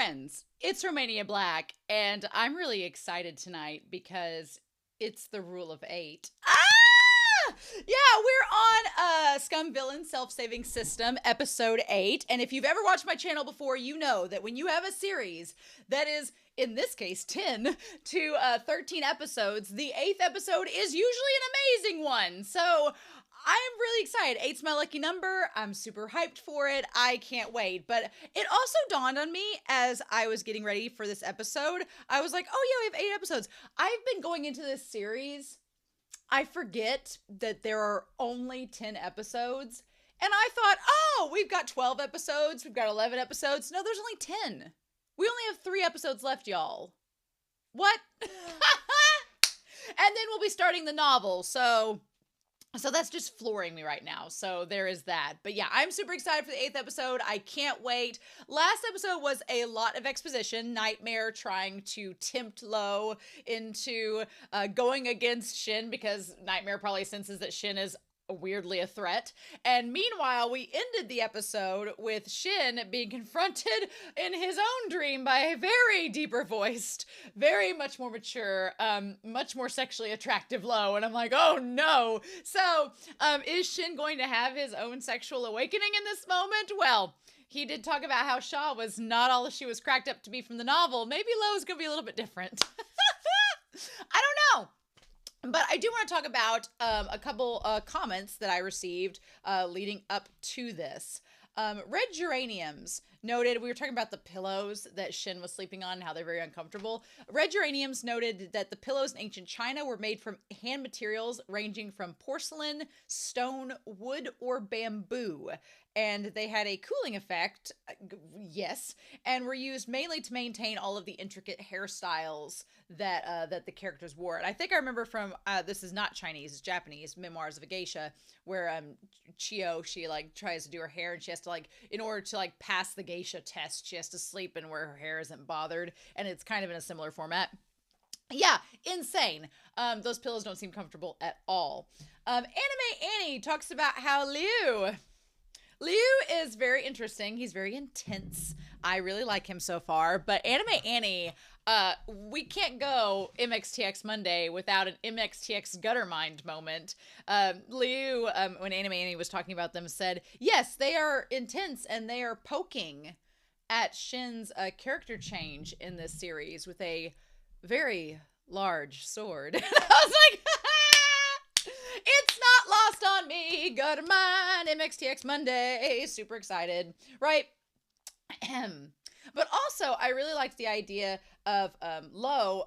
friends, it's Romania Black, and I'm really excited tonight because it's the rule of 8. Ah! Yeah, we're on Scum Villain Self-Saving System, episode 8, and if you've ever watched my channel before, you know that when you have a series that is, in this case, 10 to 13 episodes, the 8th episode is usually an amazing one, so I'm really excited. 8's my lucky number. I'm super hyped for it. I can't wait. But it also dawned on me as I was getting ready for this episode. I was like, oh yeah, we have 8 episodes. I've been going into this series. I forget that there are only 10 episodes. And I thought, oh, we've got 12 episodes. We've got 11 episodes. No, there's only 10. We only have 3 episodes left, y'all. What? And then we'll be starting the novel. So that's just flooring me right now. So there is that. But yeah, I'm super excited for the 8th episode. I can't wait. Last episode was a lot of exposition. Nightmare trying to tempt Luo into going against Shen because Nightmare probably senses that Shen is weirdly a threat. And meanwhile, we ended the episode with Shen being confronted in his own dream by a very deeper voiced, very much more mature, much more sexually attractive Luo. And I'm like, oh no. So, is Shen going to have his own sexual awakening in this moment? Well, he did talk about how Shaw was not all she was cracked up to be from the novel. Maybe Luo's gonna be a little bit different. I don't know. But I do want to talk about a couple comments that I received leading up to this. Red Geraniums noted, we were talking about the pillows that Shen was sleeping on and how they're very uncomfortable. Red Geraniums noted that the pillows in ancient China were made from hand materials ranging from porcelain, stone, wood, or bamboo. And they had a cooling effect, yes, and were used mainly to maintain all of the intricate hairstyles that the characters wore. And I think I remember from, this is not Chinese, it's Japanese, Memoirs of a Geisha, where Chio, she like tries to do her hair and she has to like, in order to like pass the geisha test, she has to sleep in where her hair isn't bothered. And it's kind of in a similar format. Yeah, insane. Those pillows don't seem comfortable at all. Anime Annie talks about how Liu is very interesting. He's very intense. I really like him so far. But Anime Annie, we can't go MXTX Monday without an MXTX gutter mind moment. Liu, when Anime Annie was talking about them, said, yes, they are intense and they are poking at Shen's character change in this series with a very large sword. I was like, it's not lost on me. Gutter mind, MXTX Monday. Super excited, right? But also, I really liked the idea of Luo,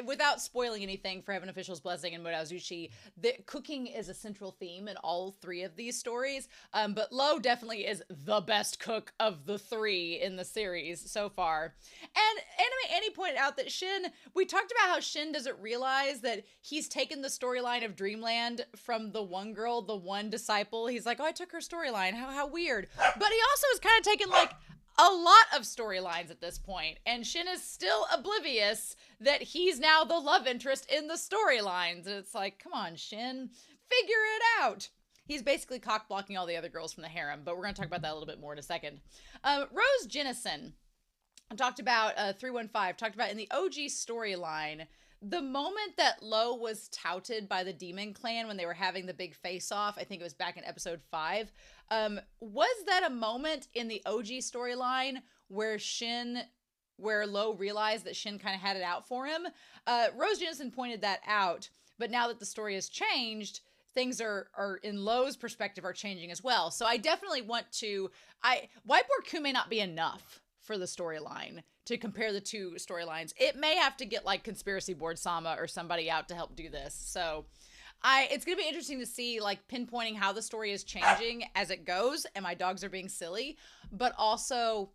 without spoiling anything for Heaven Official's Blessing and Modazushi, that cooking is a central theme in all 3 of these stories. But Luo definitely is the best cook of the 3 in the series so far. And Anime Annie pointed out that Shen, we talked about how Shen doesn't realize that he's taken the storyline of Dreamland from the one girl, the one disciple. He's like, oh, I took her storyline. How weird. But he also has kind of taken like a lot of storylines at this point, and Shen is still oblivious that he's now the love interest in the storylines. And it's like, come on, Shen, figure it out. He's basically cock-blocking all the other girls from the harem, but we're going to talk about that a little bit more in a second. Rose Jennison talked about, 315, talked about in the OG storyline, the moment that Luo was touted by the Demon Clan when they were having the big face-off, I think it was back in episode 5, was that a moment in the OG storyline where Luo realized that Shen kind of had it out for him? Rose Jennison pointed that out, but now that the story has changed, things are in Luo's perspective are changing as well. So I definitely want to, Whiteboard Coup may not be enough for the storyline to compare the 2 storylines. It may have to get like Conspiracy Board Sama or somebody out to help do this. So it's going to be interesting to see like pinpointing how the story is changing as it goes and my dogs are being silly, but also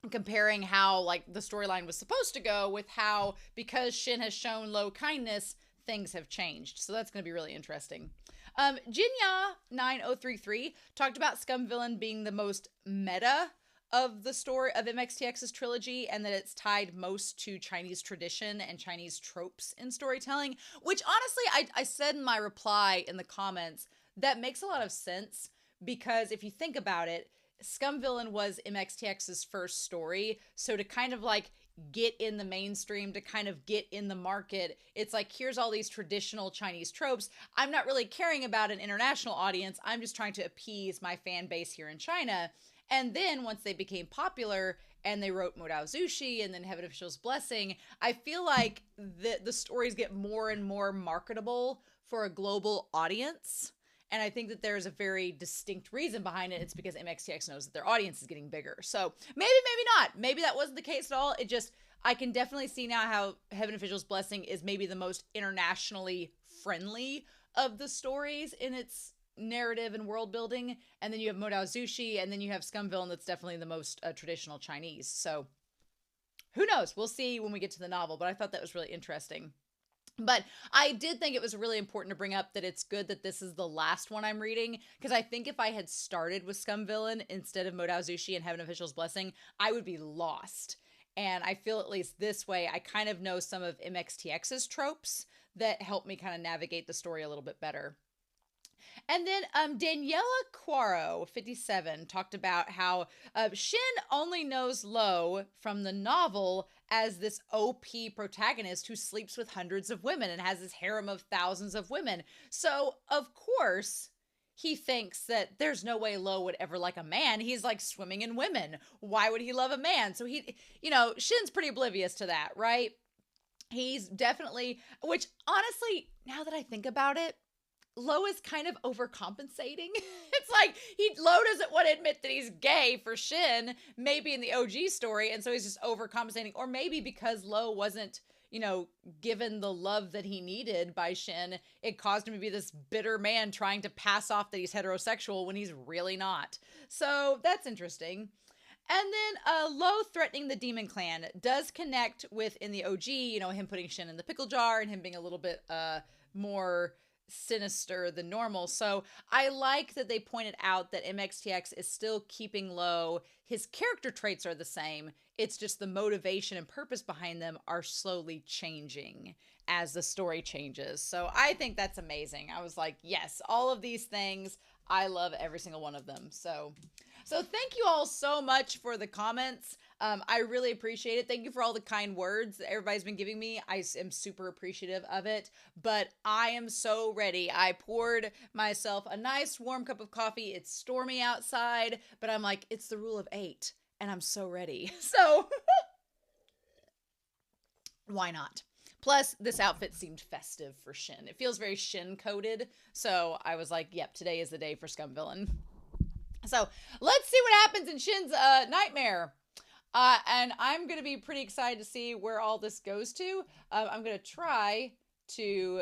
comparing how like the storyline was supposed to go with how, because Shen has shown Luo kindness, things have changed. So that's going to be really interesting. Jinya 9033 talked about Scum Villain being the most meta of the story of MXTX's trilogy, and that it's tied most to Chinese tradition and Chinese tropes in storytelling, which honestly, I said in my reply in the comments, that makes a lot of sense, because if you think about it, Scum Villain was MXTX's first story. So to kind of like get in the mainstream, to kind of get in the market, it's like, here's all these traditional Chinese tropes. I'm not really caring about an international audience. I'm just trying to appease my fan base here in China. And then once they became popular and they wrote Modao Zushi and then Heaven Official's Blessing, I feel like the stories get more and more marketable for a global audience. And I think that there's a very distinct reason behind it. It's because MXTX knows that their audience is getting bigger. So maybe not. Maybe that wasn't the case at all. It just, I can definitely see now how Heaven Official's Blessing is maybe the most internationally friendly of the stories in its narrative and world building. And then you have Modao Zushi, and then you have Scum Villain that's definitely the most traditional Chinese. So who knows? We'll see when we get to the novel, but I thought that was really interesting. But I did think it was really important to bring up that it's good that this is the last one I'm reading, because I think if I had started with Scum Villain instead of Modao Zushi and Heaven Official's Blessing, I would be lost. And I feel at least this way, I kind of know some of MXTX's tropes that help me kind of navigate the story a little bit better. And then Daniela Quaro, 57, talked about how Shen only knows Luo from the novel as this OP protagonist who sleeps with hundreds of women and has this harem of thousands of women. So, of course, he thinks that there's no way Luo would ever like a man. He's like swimming in women. Why would he love a man? So Shen's pretty oblivious to that, right? He's definitely, which honestly, now that I think about it, Luo is kind of overcompensating. It's like Luo doesn't want to admit that he's gay for Shen, maybe in the OG story, and so he's just overcompensating. Or maybe because Luo wasn't, given the love that he needed by Shen, it caused him to be this bitter man trying to pass off that he's heterosexual when he's really not. So that's interesting. And then Luo threatening the Demon Clan does connect with, in the OG, him putting Shen in the pickle jar and him being a little bit more sinister than normal. So I like that they pointed out that MXTX is still keeping Luo. His character traits are the same. It's just the motivation and purpose behind them are slowly changing as the story changes. So I think that's amazing. I was like, yes, all of these things, I love every single one of them. So thank you all so much for the comments. I really appreciate it. Thank you for all the kind words that everybody's been giving me. I am super appreciative of it, but I am so ready. I poured myself a nice warm cup of coffee. It's stormy outside, but I'm like, it's the rule of 8 and I'm so ready. So why not? Plus, this outfit seemed festive for Shen. It feels very Shen-coded. So I was like, yep, today is the day for Scum Villain. So let's see what happens in Shen's nightmare. And I'm going to be pretty excited to see where all this goes to. I'm going to try to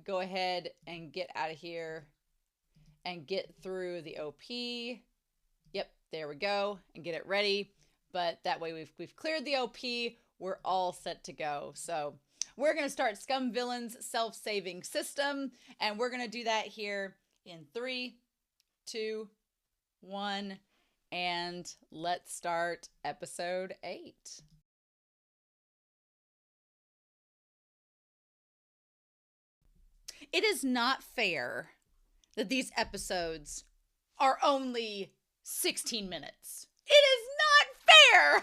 go ahead and get out of here and get through the OP. Yep, there we go, and get it ready. But that way we've cleared the OP. We're all set to go. So we're going to start Scum Villain's self-saving system, and we're going to do that here in 3, 2, 1, and let's start episode 8. It is not fair that these episodes are only 16 minutes. It is not fair!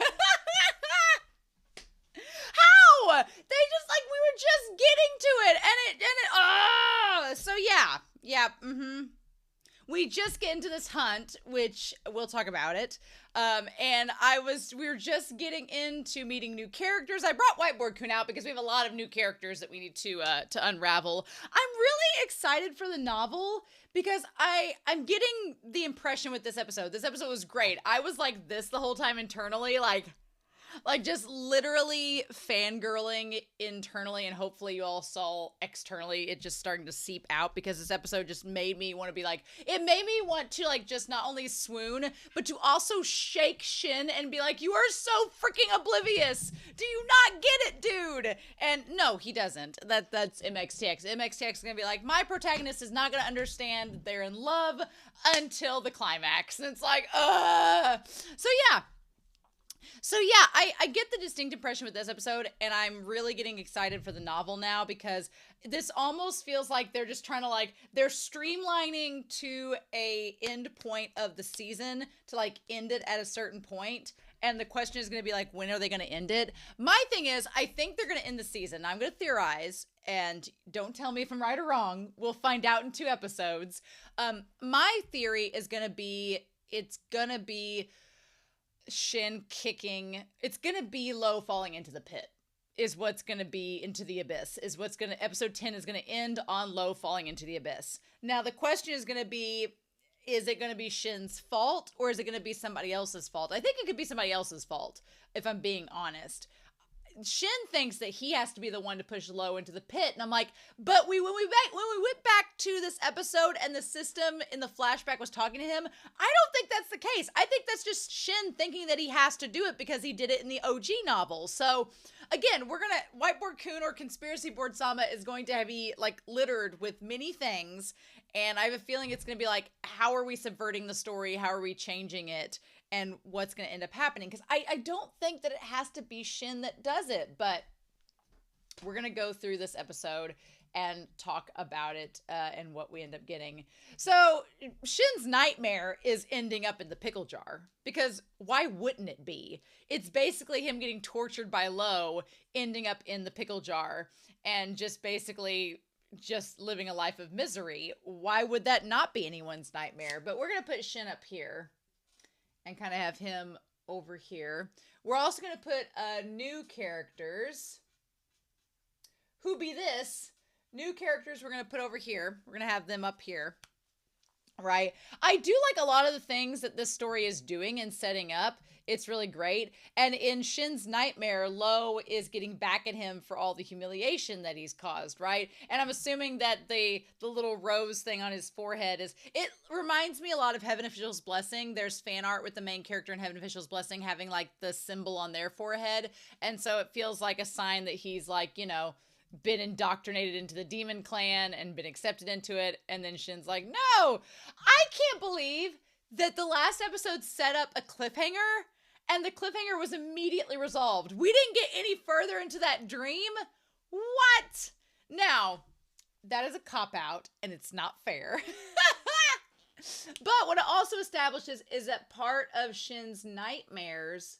How? They just, we were just getting to it, so yeah, we just get into this hunt, which we'll talk about it. And we were just getting into meeting new characters. I brought Whiteboard Kun out because we have a lot of new characters that we need to unravel. I'm really excited for the novel because I'm getting the impression with this episode. This episode was great. I was like this the whole time internally, like just literally fangirling internally, and hopefully you all saw externally it just starting to seep out, because this episode just made me want to be it made me want to just not only swoon, but to also shake Shen and be like, you are so freaking oblivious. Do you not get it, dude? And no, he doesn't. That's MXTX. MXTX is gonna be like, my protagonist is not gonna understand that they're in love until the climax. And it's like, so yeah. So yeah, I get the distinct impression with this episode, and I'm really getting excited for the novel now because this almost feels like they're just trying to they're streamlining to a end point of the season to end it at a certain point. And the question is going to be when are they going to end it? My thing is, I think they're going to end the season. I'm going to theorize, and don't tell me if I'm right or wrong. We'll find out in 2 episodes. My theory is going to be, it's going to be Shen kicking. It's going to be Luo falling into the pit is what's going to be into the abyss is what's going to, episode 10 is going to end on Luo falling into the abyss. Now the question is going to be, is it going to be Shen's fault or is it going to be somebody else's fault? I think it could be somebody else's fault if I'm being honest. Shen thinks that he has to be the one to push Luo into the pit, and I'm like, but when we went back to this episode and the system in the flashback was talking to him, I don't think that's the case. I think that's just Shen thinking that he has to do it because he did it in the OG novel. So again, we're gonna Whiteboard Kun or Conspiracy Board Sama is going to be littered with many things, and I have a feeling it's gonna be how are we subverting the story? How are we changing it? And what's going to end up happening. Because I don't think that it has to be Shen that does it. But we're going to go through this episode and talk about it and what we end up getting. So Shen's nightmare is ending up in the pickle jar. Because why wouldn't it be? It's basically him getting tortured by Luo, ending up in the pickle jar. And just basically just living a life of misery. Why would that not be anyone's nightmare? But we're going to put Shen up here. And kind of have him over here. We're also going to put new characters. Who be this? New characters we're going to put over here. We're going to have them up here. Right? I do like a lot of the things that this story is doing and setting up. It's really great. And in Shen's nightmare, Luo is getting back at him for all the humiliation that he's caused, right? And I'm assuming that the little rose thing on his forehead it reminds me a lot of Heaven Official's Blessing. There's fan art with the main character in Heaven Official's Blessing having the symbol on their forehead. And so it feels like a sign that he's been indoctrinated into the demon clan and been accepted into it. And then Shen's like, no, I can't believe that the last episode set up a cliffhanger and the cliffhanger was immediately resolved. We didn't get any further into that dream. What? Now, that is a cop-out and it's not fair. But what it also establishes is that part of Shen's nightmares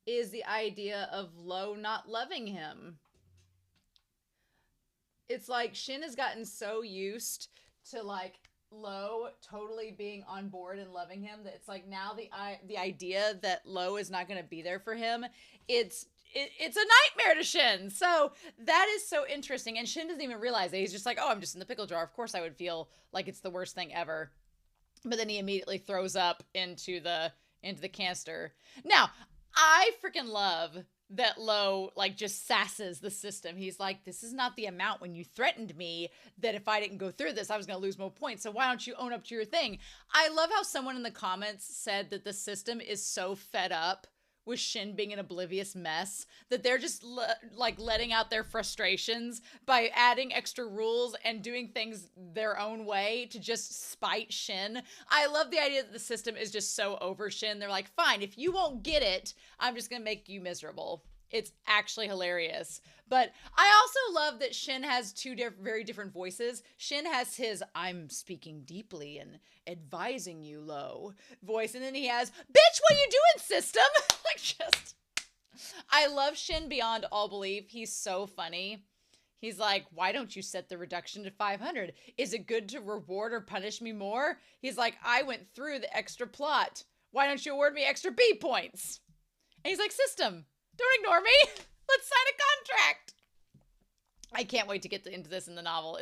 is the idea of Luo not loving him. It's Shen has gotten so used to Luo totally being on board and loving him that it's now the idea that Luo is not going to be there for him, it's a nightmare to Shen. So that is so interesting. And Shen doesn't even realize it. He's just oh, I'm just in the pickle jar. Of course I would feel like it's the worst thing ever. But then he immediately throws up into the canister. Now, I freaking love that Luo just sasses the system. He's like, this is not the amount when you threatened me that if I didn't go through this, I was going to lose more points. So why don't you own up to your thing? I love how someone in the comments said that the system is so fed up with Shen being an oblivious mess that they're just letting out their frustrations by adding extra rules and doing things their own way to just spite Shen. I love the idea that the system is just so over Shen. They're like, fine, if you won't get it, I'm just going to make you miserable. It's actually hilarious. But I also love that Shen has two very different voices. Shen has his I'm speaking deeply and advising you, Luo voice. And then he has, bitch, what you doing, system? I love Shen beyond all belief. He's so funny. He's like, why don't you set the reduction to 500? Is it good to reward or punish me more? He's like, I went through the extra plot. Why don't you award me extra B points? And he's like, system, don't ignore me. Let's sign a contract. I can't wait to get into this in the novel.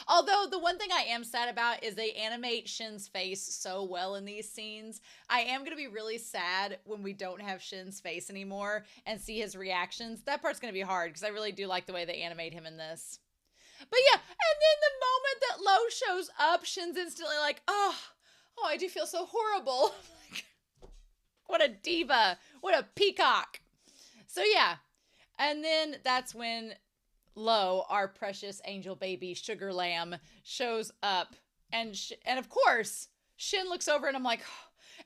Although the one thing I am sad about is they animate Shen's face so well in these scenes. I am going to be really sad when we don't have Shen's face anymore and see his reactions. That part's going to be hard because I really do like the way they animate him in this. But yeah, and then the moment that Luo shows up, Shen's instantly like, oh, I do feel so horrible. What a diva. What a peacock. So yeah, and then that's when Luo, our precious angel baby sugar lamb, shows up. And of course, Shen looks over and I'm like,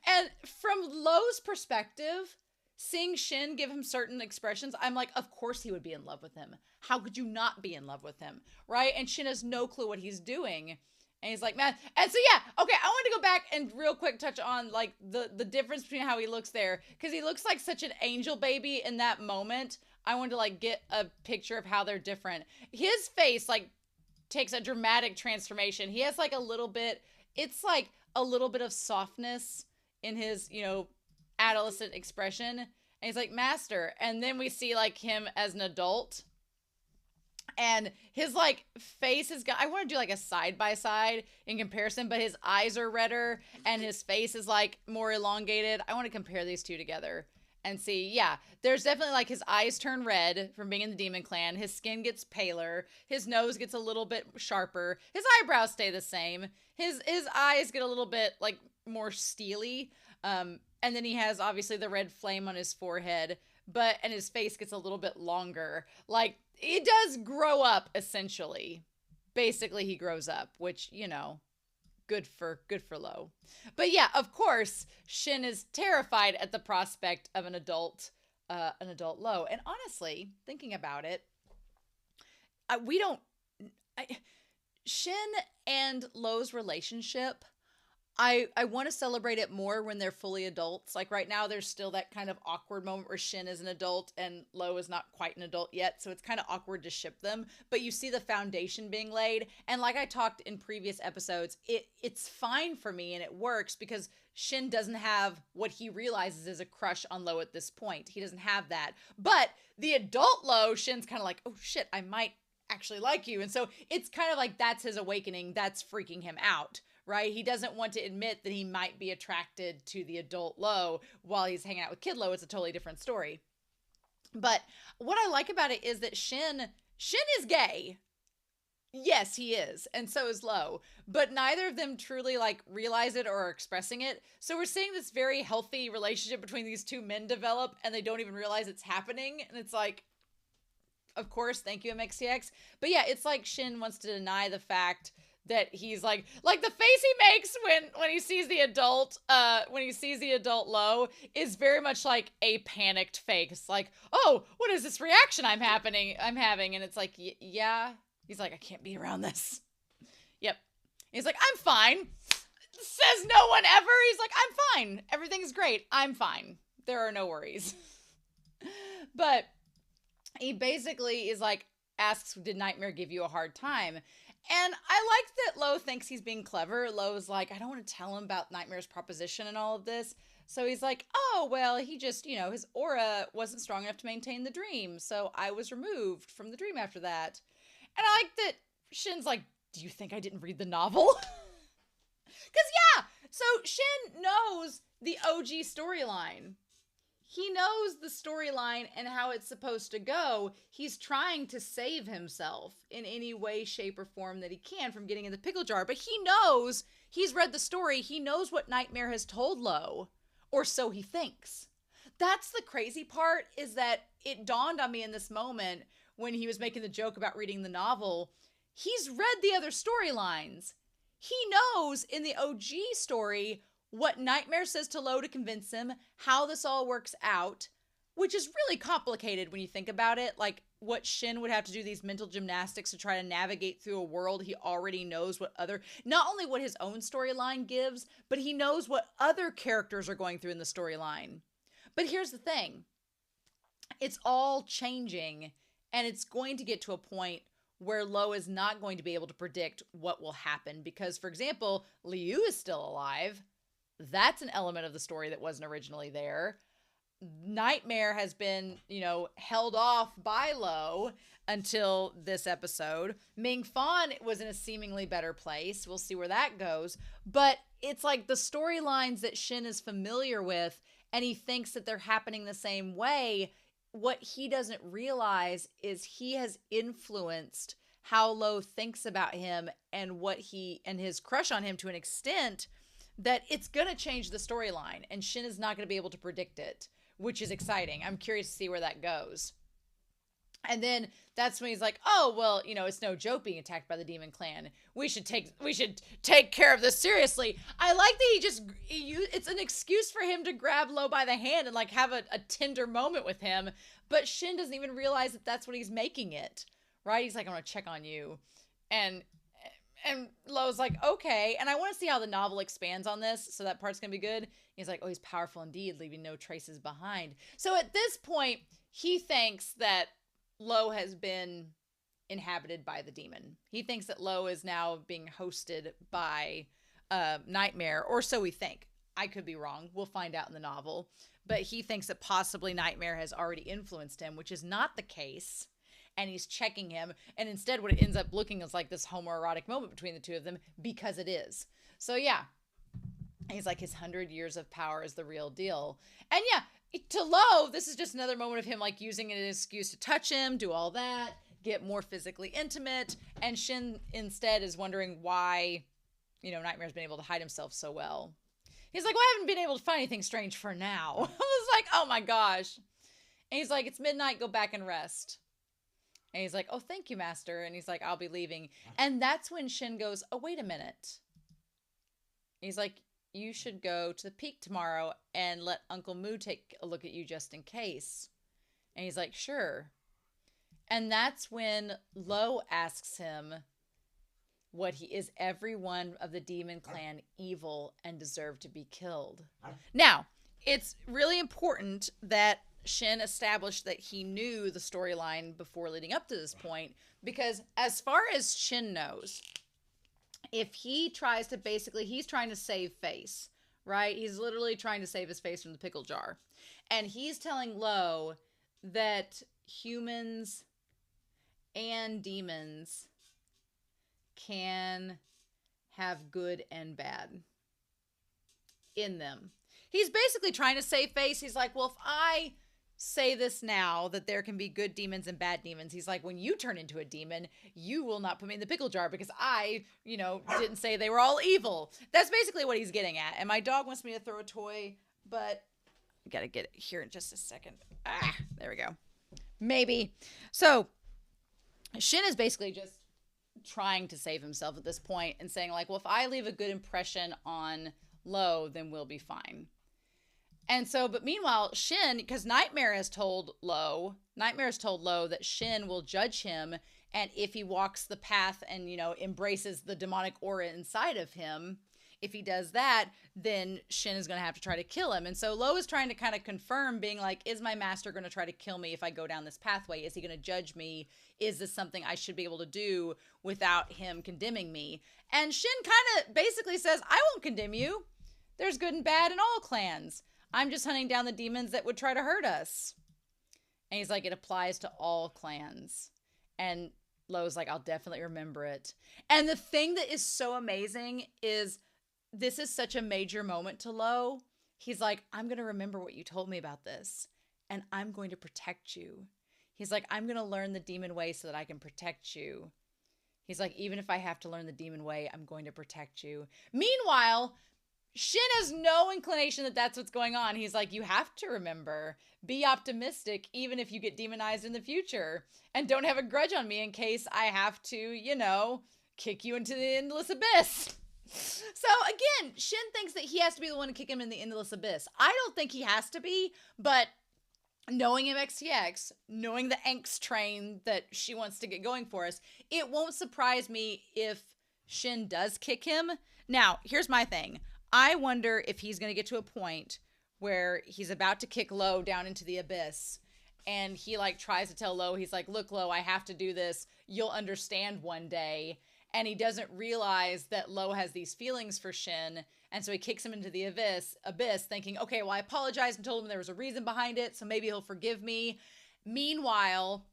and from Luo's perspective, seeing Shen give him certain expressions, I'm like, of course he would be in love with him. How could you not be in love with him, right? And Shen has no clue what he's doing. And he's like, man. And so, yeah, okay, I want to go back and real quick touch on, like, the difference between how he looks there. Because he looks like such an angel baby in that moment. I wanted to, like, get a picture of how they're different. His face, like, takes a dramatic transformation. He has, like, a little bit, it's, like, a little bit of softness in his, you know, adolescent expression. And he's like, master. And then we see, like, him as an adult. And his, like, face has got, I want to do, like, a side-by-side in comparison, but his eyes are redder, and his face is, like, more elongated. I want to compare these two together and see, yeah, there's definitely, like, his eyes turn red from being in the Demon Clan. His skin gets paler. His nose gets a little bit sharper. His eyebrows stay the same. His eyes get a little bit, like, more steely. And then he has, obviously, the red flame on his forehead, and his face gets a little bit longer. Like, he does grow up, essentially. Basically, he grows up, which, you know, good for Luo. But yeah, of course, Shen is terrified at the prospect of an adult Luo. And honestly, thinking about it, Shen and Luo's relationship, I want to celebrate it more when they're fully adults. Like right now, there's still that kind of awkward moment where Shen is an adult and Luo is not quite an adult yet. So it's kind of awkward to ship them. But you see the foundation being laid. And like I talked in previous episodes, it's fine for me and it works because Shen doesn't have what he realizes is a crush on Luo at this point. He doesn't have that. But the adult Luo, Shen's kind of like, oh shit, I might actually like you. And so it's kind of like that's his awakening. That's freaking him out. Right? He doesn't want to admit that he might be attracted to the adult Luo while he's hanging out with Kid Luo. It's a totally different story. But what I like about it is that Shen is gay. Yes, he is. And so is Luo. But neither of them truly like realize it or are expressing it. So we're seeing this very healthy relationship between these two men develop and they don't even realize it's happening. And it's like, of course, thank you, MXTX. But yeah, it's like Shen wants to deny the fact that he's like the face he makes when he sees the adult Luo is very much like a panicked face, like, oh, what is this reaction I'm having? And it's like, yeah, he's like, I can't be around this. Yep. He's like, I'm fine. Says no one ever. He's like, I'm fine. Everything's great. I'm fine. There are no worries. But he basically is like, asks, did Nightmare give you a hard time? And I like that Luo thinks he's being clever. Luo's like, I don't want to tell him about Nightmare's proposition and all of this. So he's like, oh, well, he just, you know, his aura wasn't strong enough to maintain the dream. So I was removed from the dream after that. And I like that Shen's like, do you think I didn't read the novel? Because, yeah, so Shen knows the OG storyline. He knows the storyline and how it's supposed to go. He's trying to save himself in any way, shape, or form that he can from getting in the pickle jar. But he knows, he's read the story. He knows what Nightmare has told Luo, or so he thinks. That's the crazy part, is that it dawned on me in this moment when he was making the joke about reading the novel. He's read the other storylines. He knows in the OG story what Nightmare says to Luo to convince him, how this all works out, which is really complicated when you think about it. Like, what Shen would have to do these mental gymnastics to try to navigate through a world he already knows what other, not only what his own storyline gives, but he knows what other characters are going through in the storyline. But here's the thing. It's all changing, and it's going to get to a point where Luo is not going to be able to predict what will happen. Because, for example, Liu is still alive. That's an element of the story that wasn't originally there. Nightmare has been, you know, held off by Luo until this episode. Ming Fan was in a seemingly better place. We'll see where that goes. But it's like the storylines that Shen is familiar with, and he thinks that they're happening the same way. What he doesn't realize is he has influenced how Luo thinks about him and what he and his crush on him to an extent that it's going to change the storyline, and Shen is not going to be able to predict it, which is exciting. I'm curious to see where that goes. And then that's when he's like, oh, well, you know, it's no joke being attacked by the demon clan. We should take care of this seriously. I like that it's an excuse for him to grab Lo by the hand and like have a tender moment with him. But Shen doesn't even realize that that's what he's making it, right? He's like, I want to check on you. And Lo's like, okay. And I want to see how the novel expands on this. So that part's going to be good. He's like, oh, he's powerful indeed, leaving no traces behind. So at this point, he thinks that Lo has been inhabited by the demon. He thinks that Lo is now being hosted by Nightmare, or so we think. I could be wrong. We'll find out in the novel. But he thinks that possibly Nightmare has already influenced him, which is not the case. And he's checking him. And instead, what it ends up looking is like this homoerotic moment between the two of them, because it is. So yeah, he's like, his 100 years of power is the real deal. And yeah, to Lo, this is just another moment of him like using it as an excuse to touch him, do all that, get more physically intimate. And Shen instead is wondering why, you know, Nightmare's been able to hide himself so well. He's like, well, I haven't been able to find anything strange for now. I was like, oh my gosh. And he's like, it's midnight, go back and rest. And he's like, oh, thank you, master. And he's like, I'll be leaving. And that's when Shen goes, oh, wait a minute. He's like, you should go to the peak tomorrow and let Uncle Moo take a look at you just in case. And he's like, sure. And that's when Lo asks him is every one of the demon clan evil and deserve to be killed. Now, it's really important that Shen established that he knew the storyline before leading up to this point, because as far as Shen knows, if he tries to he's trying to save face, right? He's literally trying to save his face from the pickle jar. And he's telling Lo that humans and demons can have good and bad in them. He's basically trying to save face. He's like, well, if I say this now, that there can be good demons and bad demons, he's like, when you turn into a demon, you will not put me in the pickle jar because I, didn't say they were all evil. That's basically what he's getting at. And my dog wants me to throw a toy, but I gotta get it here in just a second. There we go. Maybe. So Shen is basically just trying to save himself at this point and saying like, well, if I leave a good impression on Lo, then we'll be fine. And so, but meanwhile, Shen, because Nightmare has told Lo that Shen will judge him, and if he walks the path and, embraces the demonic aura inside of him, if he does that, then Shen is going to have to try to kill him. And so Lo is trying to kind of confirm, being like, is my master going to try to kill me if I go down this pathway? Is he going to judge me? Is this something I should be able to do without him condemning me? And Shen kind of basically says, I won't condemn you. There's good and bad in all clans. I'm just hunting down the demons that would try to hurt us. And he's like, it applies to all clans. And Lo's like, I'll definitely remember it. And the thing that is so amazing is this is such a major moment to Lo. He's like, I'm going to remember what you told me about this. And I'm going to protect you. He's like, I'm going to learn the demon way so that I can protect you. He's like, even if I have to learn the demon way, I'm going to protect you. Meanwhile, Shen has no inclination that that's what's going on. He's like, you have to remember, be optimistic, even if you get demonized in the future, and don't have a grudge on me in case I have to, kick you into the endless abyss. So again, Shen thinks that he has to be the one to kick him in the endless abyss. I don't think he has to be, but knowing MXTX, knowing the angst train that she wants to get going for us, it won't surprise me if Shen does kick him. Now, here's my thing. I wonder if he's going to get to a point where he's about to kick Lo down into the abyss, and he tries to tell Lo, he's like, look, Lo, I have to do this. You'll understand one day. And he doesn't realize that Lo has these feelings for Shen, and so he kicks him into the abyss thinking, okay, well, I apologized and told him there was a reason behind it, so maybe he'll forgive me. Meanwhile,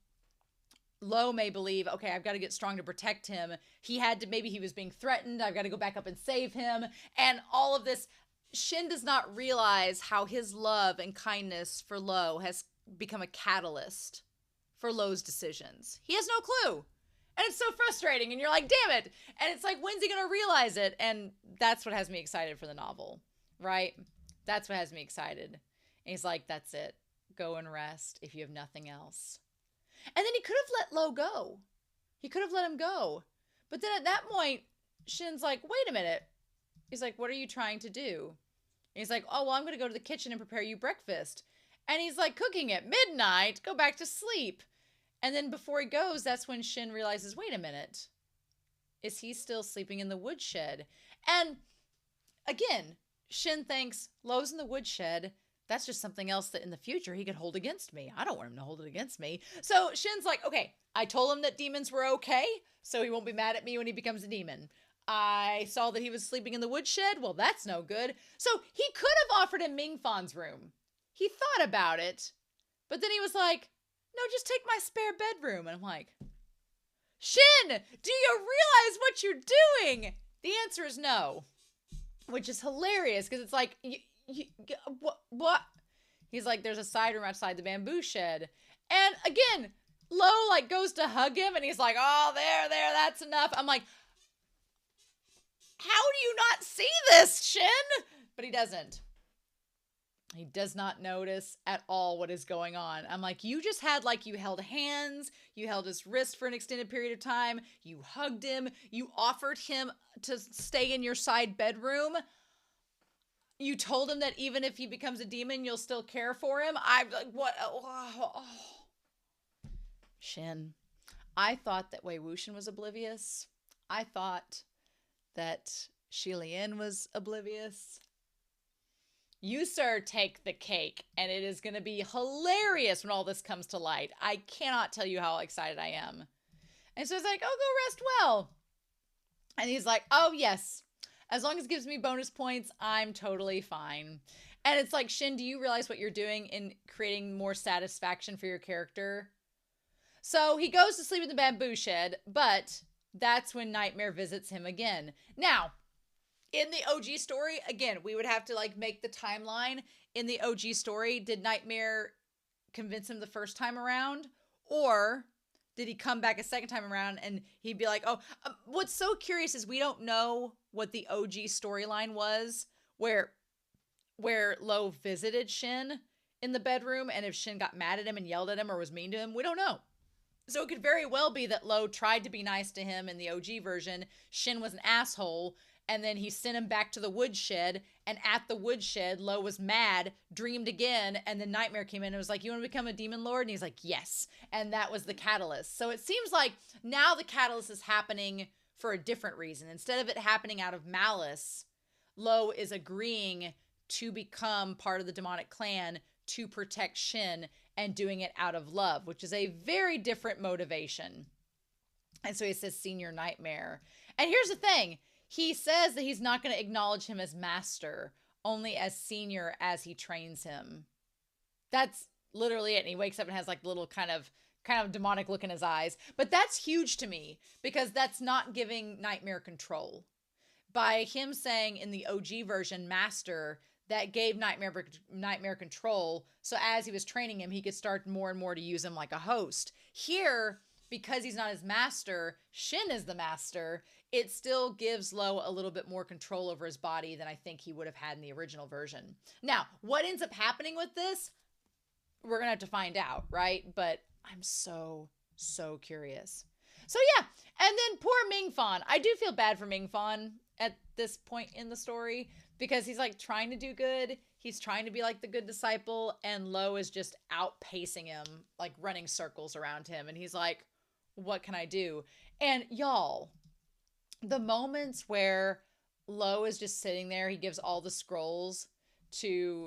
Lo may believe, okay, I've got to get strong to protect him. Maybe he was being threatened. I've got to go back up and save him. And all of this, Shen does not realize how his love and kindness for Lo has become a catalyst for Lo's decisions. He has no clue. And it's so frustrating. And you're like, damn it. And it's like, when's he going to realize it? And that's what has me excited for the novel, right? That's what has me excited. And he's like, that's it. Go and rest if you have nothing else. And then he could have let Lo go. He could have let him go. But then at that point, Shen's like, wait a minute. He's like, what are you trying to do? And he's like, oh, well, I'm going to go to the kitchen and prepare you breakfast. And he's like, cooking at midnight, go back to sleep. And then before he goes, that's when Shen realizes, wait a minute. Is he still sleeping in the woodshed? And again, Shen thinks, Lo's in the woodshed. That's just something else that in the future he could hold against me. I don't want him to hold it against me. So Shen's like, okay, I told him that demons were okay, so he won't be mad at me when he becomes a demon. I saw that he was sleeping in the woodshed. Well, that's no good. So he could have offered him Mingfan's room. He thought about it, but then he was like, no, just take my spare bedroom. And I'm like, Shen, do you realize what you're doing? The answer is no, which is hilarious because it's like, what? He's like, there's a side room outside the bamboo shed. And again, Lo like goes to hug him and he's like, oh, there, that's enough. I'm like, how do you not see this, Shen? But he doesn't. He does not notice at all what is going on. I'm like, you just had like, you held hands, you held his wrist for an extended period of time, you hugged him, you offered him to stay in your side bedroom. You told him that even if he becomes a demon, you'll still care for him. I'm like, what? Oh. Shen, I thought that Wei Wuxian was oblivious. I thought that Shi Lian was oblivious. You, sir, take the cake, and it is going to be hilarious when all this comes to light. I cannot tell you how excited I am. And so it's like, oh, go rest well. And he's like, oh, yes. As long as it gives me bonus points, I'm totally fine. And it's like, Shen, do you realize what you're doing in creating more satisfaction for your character? So he goes to sleep in the bamboo shed, but that's when Nightmare visits him again. Now, in the OG story, again, we would have to like make the timeline. In the OG story, did Nightmare convince him the first time around? Or did he come back a second time around and he'd be like, oh, what's so curious is we don't know what the OG storyline was where Lo visited Shen in the bedroom and if Shen got mad at him and yelled at him or was mean to him. We don't know. So it could very well be that Lo tried to be nice to him in the OG version. Shen was an asshole. And then he sent him back to the woodshed. And at the woodshed, Lo was mad, dreamed again. And then Nightmare came in and was like, you want to become a demon lord? And he's like, yes. And that was the catalyst. So it seems like now the catalyst is happening for a different reason. Instead of it happening out of malice, Lo is agreeing to become part of the demonic clan to protect Shen and doing it out of love, which is a very different motivation. And so he says, Senior Nightmare. And here's the thing. He says that he's not going to acknowledge him as master, only as senior as he trains him. That's literally it. And he wakes up and has like a little kind of demonic look in his eyes. But that's huge to me because that's not giving Nightmare control. By him saying in the OG version, master, that gave Nightmare control. So as he was training him, he could start more and more to use him like a host. Here, because he's not his master, Shen is the master. It still gives Lo a little bit more control over his body than I think he would have had in the original version. Now, what ends up happening with this, we're going to have to find out, right? But I'm so curious. So yeah, and then poor Mingfan. I do feel bad for Mingfan at this point in the story because he's like trying to do good. He's trying to be like the good disciple and Lo is just outpacing him, like running circles around him. And he's like, what can I do? And y'all, the moments where Lo is just sitting there, he gives all the scrolls to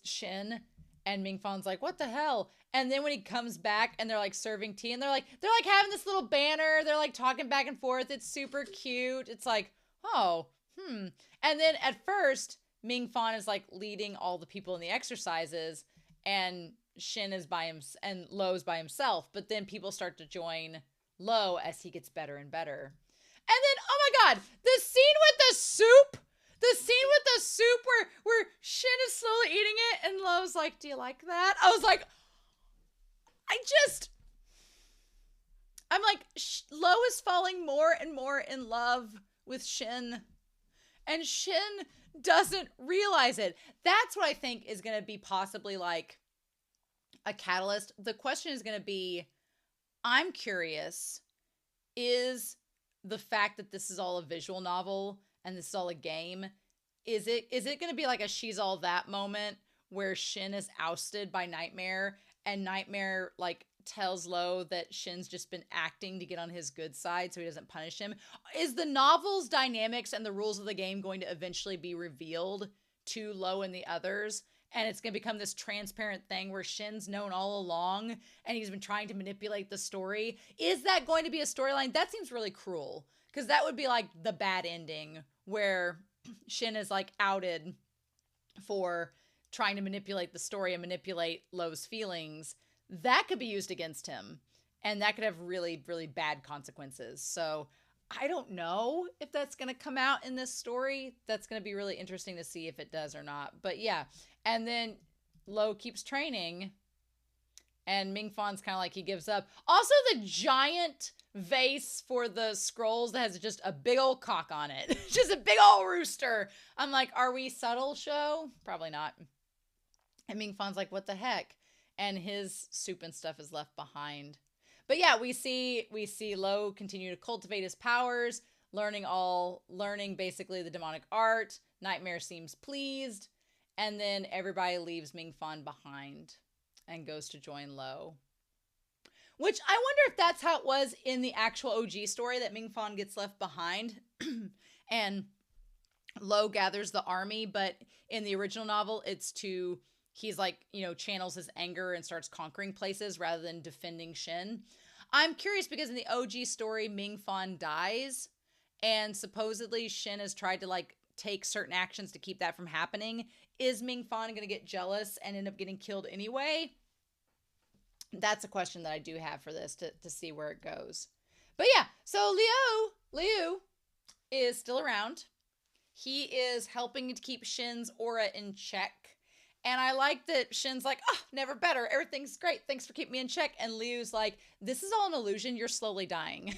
Shen, and Mingfan's like, what the hell? And then when he comes back and they're like serving tea and they're like having this little banner, they're like talking back and forth. It's super cute. It's like, oh, And then at first, Mingfan is like leading all the people in the exercises and Shen is by him and Lo's by himself. But then people start to join Lo as he gets better and better. And then, oh my God, the scene with the soup where Shen is slowly eating it and Lo's like, do you like that? I was like, I'm like, Lo is falling more and more in love with Shen and Shen doesn't realize it. That's what I think is going to be possibly like a catalyst. The question is going to be, I'm curious, is the fact that this is all a visual novel and this is all a game, is it going to be like a she's all that moment where Shen is ousted by Nightmare and Nightmare like tells Luo that Shen's just been acting to get on his good side so he doesn't punish him? Is the novel's dynamics and the rules of the game going to eventually be revealed to Luo and the others? And it's going to become this transparent thing where Shen's known all along and he's been trying to manipulate the story. Is that going to be a storyline? That seems really cruel, because that would be like the bad ending where Shen is like outed for trying to manipulate the story and manipulate Luo's feelings. That could be used against him, and that could have really, really bad consequences. So I don't know if that's going to come out in this story. That's going to be really interesting to see if it does or not. But yeah. And then Luo keeps training, and Ming Fawn's kind of like he gives up. Also, the giant vase for the scrolls that has just a big old cock on it. Just a big old rooster. I'm like, are we subtle, show? Probably not. And Ming Fawn's like, what the heck? And his soup and stuff is left behind. But yeah, we see Luo continue to cultivate his powers, learning basically the demonic art. Nightmare seems pleased, and then everybody leaves Ming Fawn behind and goes to join Luo. Which I wonder if that's how it was in the actual OG story, that Ming Fawn gets left behind and Luo gathers the army, but in the original novel, he's like, channels his anger and starts conquering places rather than defending Shen. I'm curious because in the OG story, Ming Fawn dies, and supposedly Shen has tried to like take certain actions to keep that from happening. Is Ming Fawn going to get jealous and end up getting killed anyway? That's a question that I do have for this to see where it goes. But yeah, so Liu is still around. He is helping to keep Shen's aura in check. And I like that Shen's like, oh, never better. Everything's great. Thanks for keeping me in check. And Liu's like, this is all an illusion. You're slowly dying.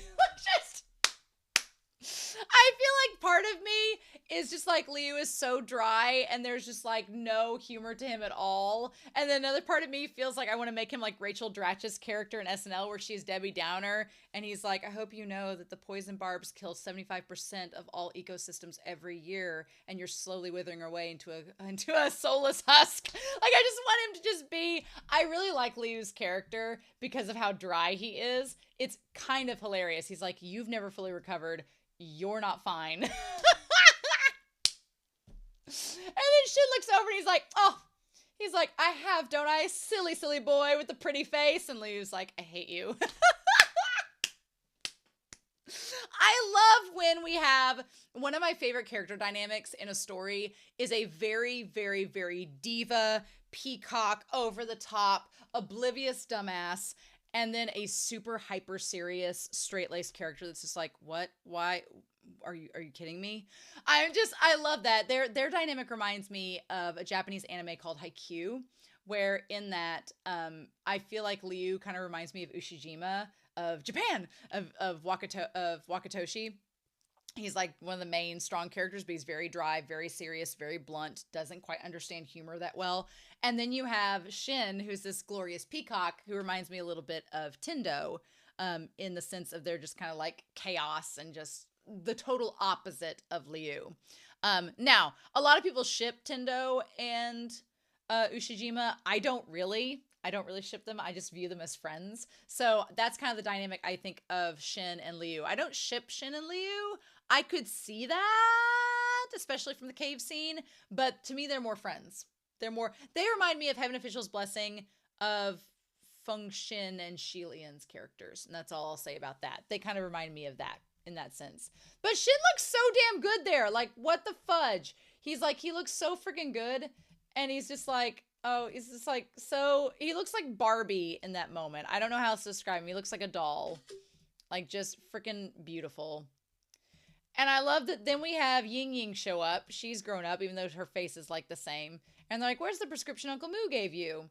I feel like part of me is just like, Liu is so dry and there's just like no humor to him at all. And then another part of me feels like I want to make him like Rachel Dratch's character in SNL, where she's Debbie Downer. And he's like, I hope you know that the poison barbs kill 75% of all ecosystems every year. And you're slowly withering away into a soulless husk. Like, I just want him to just be, I really like Liu's character because of how dry he is. It's kind of hilarious. He's like, you've never fully recovered. You're not fine. And then Shen looks over and he's like, I have, don't I? Silly, silly boy with the pretty face. And Liu's like, I hate you. I love when we have, one of my favorite character dynamics in a story is a very, very, very diva, peacock, over the top, oblivious dumbass, and then a super hyper serious straight-laced character that's just like, what? Why? Are you kidding me? I love that. Their dynamic reminds me of a Japanese anime called Haikyuu, where in that I feel like Liu kind of reminds me of Ushijima of Japan, of Wakatoshi. He's like one of the main strong characters, but he's very dry, very serious, very blunt, doesn't quite understand humor that well. And then you have Shen, who's this glorious peacock, who reminds me a little bit of Tendo, in the sense of they're just kind of like chaos and just the total opposite of Liu. Now, a lot of people ship Tendo and Ushijima. I don't really ship them. I just view them as friends. So that's kind of the dynamic, I think, of Shen and Liu. I don't ship Shen and Liu. I could see that, especially from the cave scene, but to me, they're more friends. They remind me of Heaven Official's Blessing, of Feng Xin and Shi Lian's characters. And that's all I'll say about that. They kind of remind me of that in that sense. But Shen looks so damn good there. Like, what the fudge? He looks so freaking good. And he's just like, oh, he's just like, so he looks like Barbie in that moment. I don't know how else to describe him. He looks like a doll. Like, just freaking beautiful. And I love that then we have Ying Ying show up. She's grown up, even though her face is like the same. And they're like, where's the prescription Uncle Moo gave you?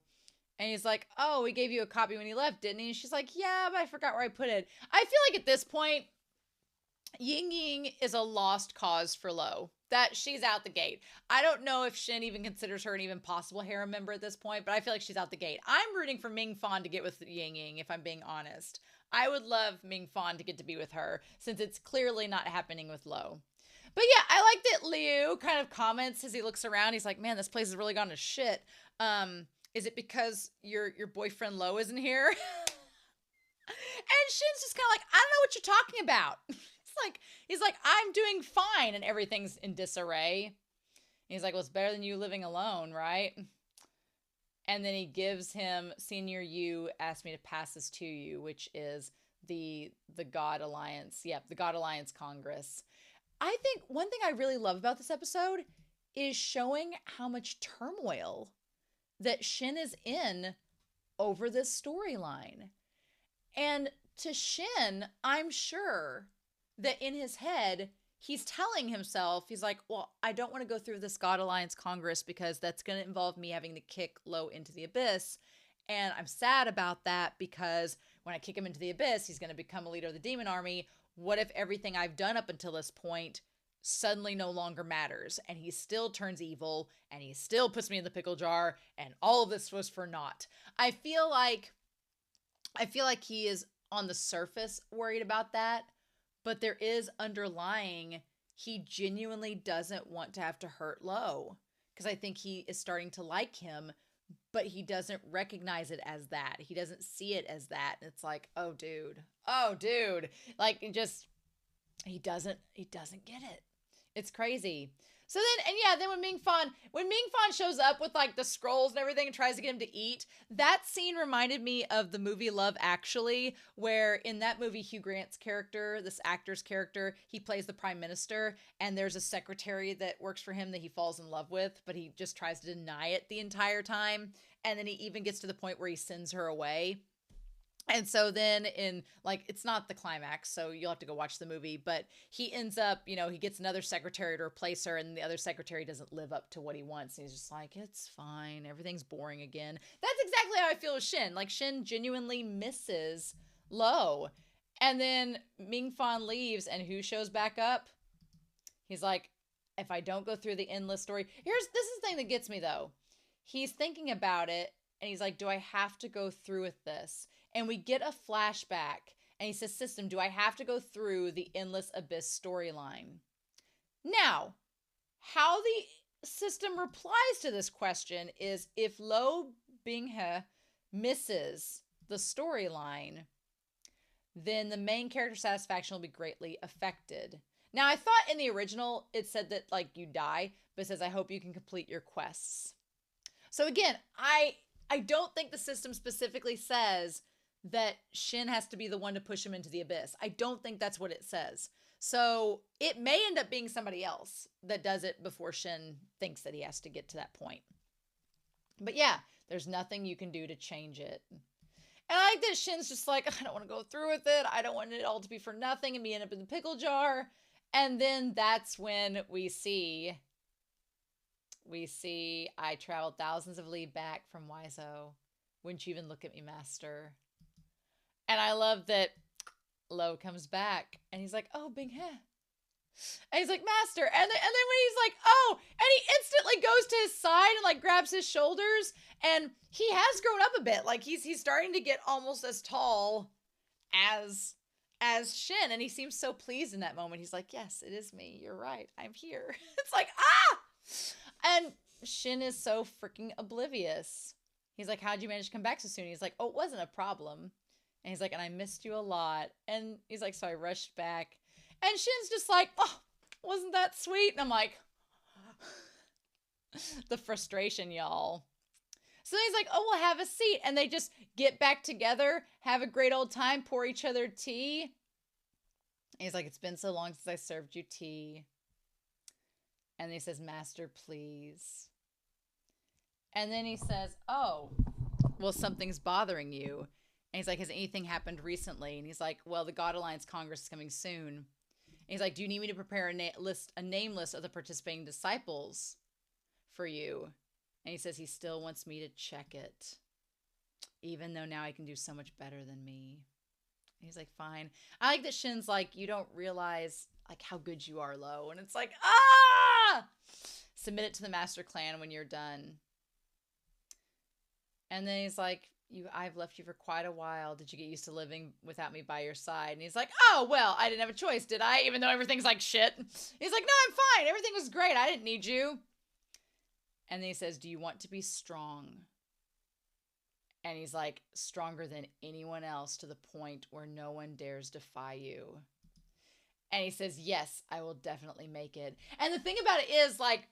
And he's like, oh, he gave you a copy when he left, didn't he? And she's like, yeah, but I forgot where I put it. I feel like at this point, Ying Ying is a lost cause for Lo. That she's out the gate. I don't know if Shen even considers her an even possible harem member at this point, but I feel like she's out the gate. I'm rooting for Ming Fan to get with Ying Ying, if I'm being honest. I would love Ming Fan to get to be with her, since it's clearly not happening with Lo. But yeah, I like that Liu kind of comments as he looks around. He's like, man, this place has really gone to shit. Is it because your boyfriend Lo isn't here? And Shin's just kind of like, I don't know what you're talking about. He's like, I'm doing fine, and everything's in disarray. And he's like, well, it's better than you living alone, right? And then he gives him Senior Yu asked me to pass this to you, which is the God Alliance. Yep, the God Alliance Congress. I think one thing I really love about this episode is showing how much turmoil that Shin is in over this storyline. And to Shin, I'm sure that in his head, he's telling himself, he's like, well, I don't want to go through this God Alliance Congress because that's going to involve me having to kick Lo into the abyss. And I'm sad about that because when I kick him into the abyss, he's going to become a leader of the demon army. What if everything I've done up until this point suddenly no longer matters, and he still turns evil, and he still puts me in the pickle jar, and all of this was for naught? I feel like he is on the surface worried about that, but there is underlying, he genuinely doesn't want to have to hurt Lo, because I think he is starting to like him, but he doesn't recognize it as that. He doesn't see it as that. And it's like, oh dude, like, it just, he doesn't get it. It's crazy. So then when Ming Fan shows up with like the scrolls and everything and tries to get him to eat, that scene reminded me of the movie Love Actually, where in that movie, Hugh Grant's character, this actor's character, he plays the prime minister, and there's a secretary that works for him that he falls in love with, but he just tries to deny it the entire time. And then he even gets to the point where he sends her away. And so then in, like, it's not the climax, so you'll have to go watch the movie, but he ends up, he gets another secretary to replace her, and the other secretary doesn't live up to what he wants. And he's just like, it's fine. Everything's boring again. That's exactly how I feel with Shin. Like, Shin genuinely misses Lo. And then Ming Fan leaves, and who shows back up? He's like, if I don't go through the endless story, this is the thing that gets me, though. He's thinking about it, and he's like, do I have to go through with this? And we get a flashback, and he says, system, do I have to go through the Endless Abyss storyline? Now, how the system replies to this question is, if Lo Binghe misses the storyline, then the main character satisfaction will be greatly affected. Now, I thought in the original, it said that, like, you die, but it says, I hope you can complete your quests. So again, I don't think the system specifically says that Shin has to be the one to push him into the abyss. I don't think that's what it says. So it may end up being somebody else that does it before Shin thinks that he has to get to that point. But yeah, there's nothing you can do to change it. And I like that Shin's just like, I don't want to go through with it. I don't want it all to be for nothing and me end up in the pickle jar. And then that's when we see I traveled thousands of li back from Wiseau. Wouldn't you even look at me, master? And I love that Lo comes back, and he's like, oh, Bing He. And he's like, master. And then when he's like, oh, and he instantly goes to his side and like grabs his shoulders, and he has grown up a bit. Like he's starting to get almost as tall as Shin, and he seems so pleased in that moment. He's like, yes, it is me. You're right. I'm here. It's like, ah! And Shin is so freaking oblivious. He's like, how'd you manage to come back so soon? He's like, oh, it wasn't a problem. And he's like, and I missed you a lot. And he's like, so I rushed back. And Shin's just like, oh, wasn't that sweet? And I'm like, the frustration, y'all. So then he's like, oh, we'll have a seat. And they just get back together, have a great old time, pour each other tea. And he's like, it's been so long since I served you tea. And he says, master, please. And then he says, oh, well, something's bothering you. And he's like, has anything happened recently? And he's like, well, the God Alliance Congress is coming soon. And he's like, do you need me to prepare a name list of the participating disciples for you? And he says he still wants me to check it, even though now I can do so much better than me. He's like, fine. I like that Shin's like, you don't realize like how good you are, Luo. And it's like, ah! Submit it to the Master Clan when you're done. And then he's like, I've left you for quite a while. Did you get used to living without me by your side? And he's like, oh, well, I didn't have a choice, did I? Even though everything's like shit. He's like, no, I'm fine. Everything was great. I didn't need you. And then he says, do you want to be strong? And he's like, stronger than anyone else to the point where no one dares defy you. And he says, yes, I will definitely make it. And the thing about it is, like,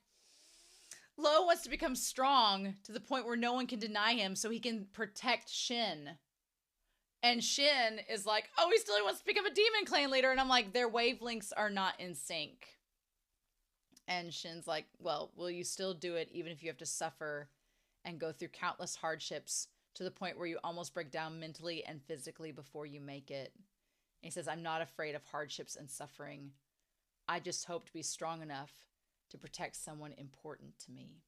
Luo wants to become strong to the point where no one can deny him so he can protect Shen. And Shen is like, oh, he still wants to become a demon clan leader. And I'm like, their wavelengths are not in sync. And Shen's like, well, will you still do it even if you have to suffer and go through countless hardships to the point where you almost break down mentally and physically before you make it? And he says, I'm not afraid of hardships and suffering. I just hope to be strong enough to protect someone important to me.